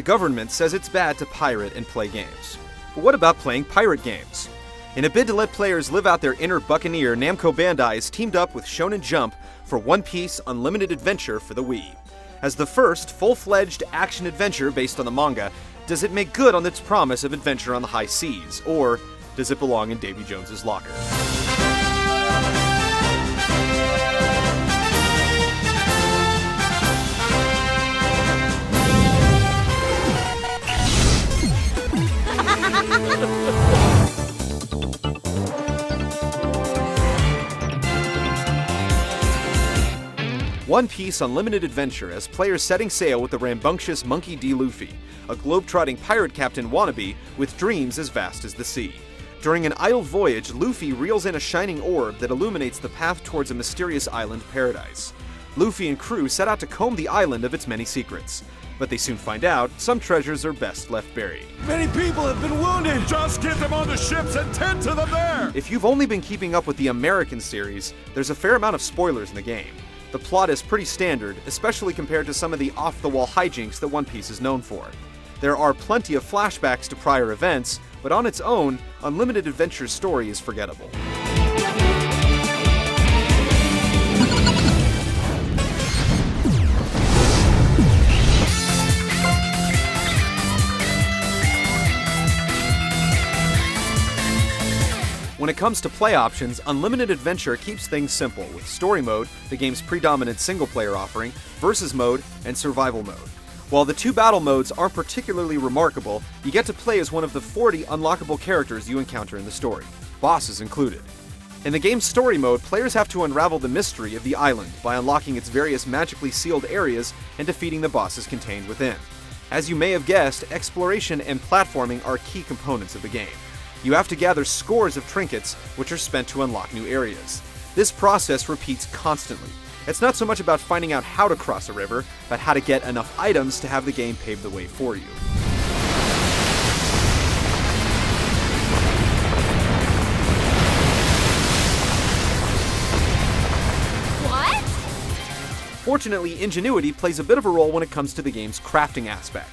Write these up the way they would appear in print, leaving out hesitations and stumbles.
the government says it's bad to pirate and play games. But what about playing pirate games? In a bid to let players live out their inner buccaneer, Namco Bandai has teamed up with Shonen Jump for One Piece Unlimited Adventure for the Wii. As the first full-fledged action-adventure based on the manga, does it make good on its promise of adventure on the high seas, or does it belong in Davy Jones's locker? One Piece Unlimited Adventure has players setting sail with the rambunctious Monkey D. Luffy, a globe-trotting pirate captain wannabe with dreams as vast as the sea. During an idle voyage, Luffy reels in a shining orb that illuminates the path towards a mysterious island paradise. Luffy and crew set out to comb the island of its many secrets, but they soon find out some treasures are best left buried. Many people have been wounded! Just get them on the ships and tend to them there! If you've only been keeping up with the American series, there's a fair amount of spoilers in the game. The plot is pretty standard, especially compared to some of the off-the-wall hijinks that One Piece is known for. There are plenty of flashbacks to prior events, but on its own, Unlimited Adventure's story is forgettable. When it comes to play options, Unlimited Adventure keeps things simple with Story Mode, the game's predominant single-player offering, Versus Mode, and Survival Mode. While the two battle modes aren't particularly remarkable, you get to play as one of the 40 unlockable characters you encounter in the story, bosses included. In the game's Story Mode, players have to unravel the mystery of the island by unlocking its various magically sealed areas and defeating the bosses contained within. As you may have guessed, exploration and platforming are key components of the game. You have to gather scores of trinkets, which are spent to unlock new areas. This process repeats constantly. It's not so much about finding out how to cross a river, but how to get enough items to have the game pave the way for you. What? Fortunately, ingenuity plays a bit of a role when it comes to the game's crafting aspect.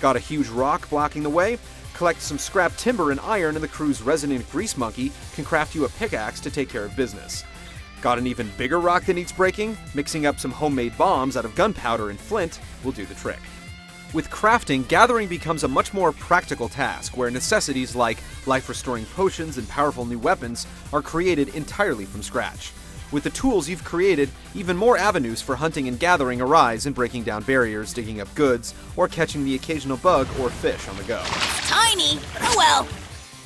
Got a huge rock blocking the way? Collect some scrap timber and iron, and the crew's resident grease monkey can craft you a pickaxe to take care of business. Got an even bigger rock that needs breaking? Mixing up some homemade bombs out of gunpowder and flint will do the trick. With crafting, gathering becomes a much more practical task, where necessities like life-restoring potions and powerful new weapons are created entirely from scratch. With the tools you've created, even more avenues for hunting and gathering arise in breaking down barriers, digging up goods, or catching the occasional bug or fish on the go. Tiny, but oh well.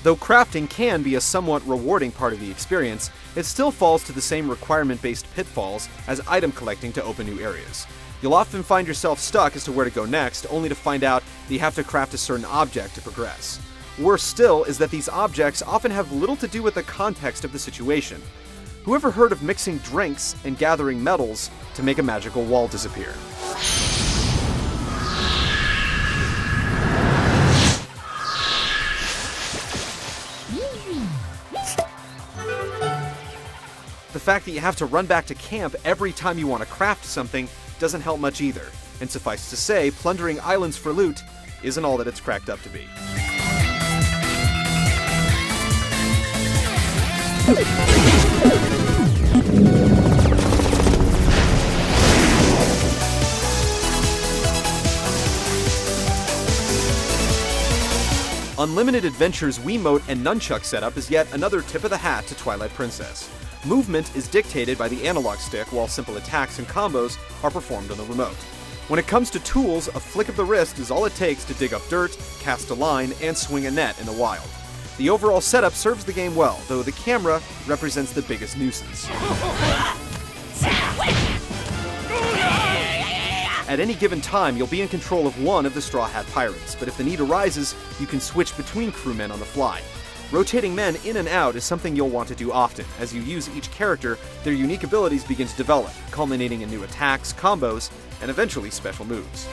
Though crafting can be a somewhat rewarding part of the experience, it still falls to the same requirement-based pitfalls as item collecting to open new areas. You'll often find yourself stuck as to where to go next, only to find out that you have to craft a certain object to progress. Worse still is that these objects often have little to do with the context of the situation. Who ever heard of mixing drinks and gathering metals to make a magical wall disappear? The fact that you have to run back to camp every time you want to craft something doesn't help much either, and suffice to say, plundering islands for loot isn't all that it's cracked up to be. Unlimited Adventure's Wiimote and nunchuck setup is yet another tip of the hat to Twilight Princess. Movement is dictated by the analog stick, while simple attacks and combos are performed on the remote. When it comes to tools, a flick of the wrist is all it takes to dig up dirt, cast a line, and swing a net in the wild. The overall setup serves the game well, though the camera represents the biggest nuisance. At any given time, you'll be in control of one of the Straw Hat Pirates, but if the need arises, you can switch between crewmen on the fly. Rotating men in and out is something you'll want to do often. As you use each character, their unique abilities begin to develop, culminating in new attacks, combos, and eventually special moves.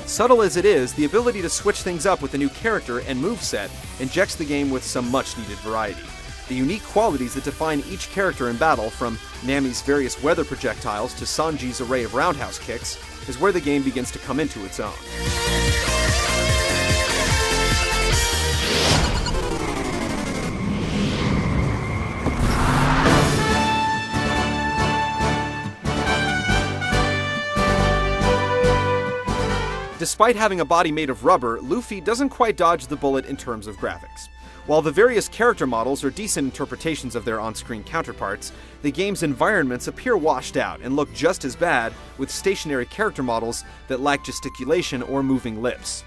Subtle as it is, the ability to switch things up with a new character and moveset injects the game with some much-needed variety. The unique qualities that define each character in battle, from Nami's various weather projectiles to Sanji's array of roundhouse kicks, is where the game begins to come into its own. Despite having a body made of rubber, Luffy doesn't quite dodge the bullet in terms of graphics. While the various character models are decent interpretations of their on-screen counterparts, the game's environments appear washed out and look just as bad with stationary character models that lack gesticulation or moving lips.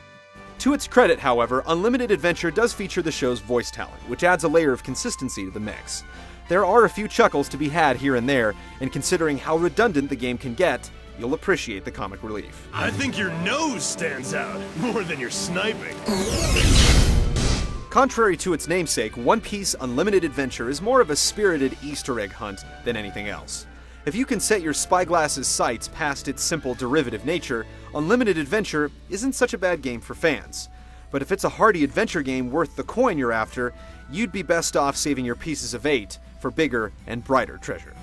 To its credit, however, Unlimited Adventure does feature the show's voice talent, which adds a layer of consistency to the mix. There are a few chuckles to be had here and there, and considering how redundant the game can get, you'll appreciate the comic relief. I think your nose stands out more than your sniping. Contrary to its namesake, One Piece Unlimited Adventure is more of a spirited Easter egg hunt than anything else. If you can set your spyglass's sights past its simple derivative nature, Unlimited Adventure isn't such a bad game for fans. But if it's a hearty adventure game worth the coin you're after, you'd be best off saving your pieces of 8 for bigger and brighter treasure.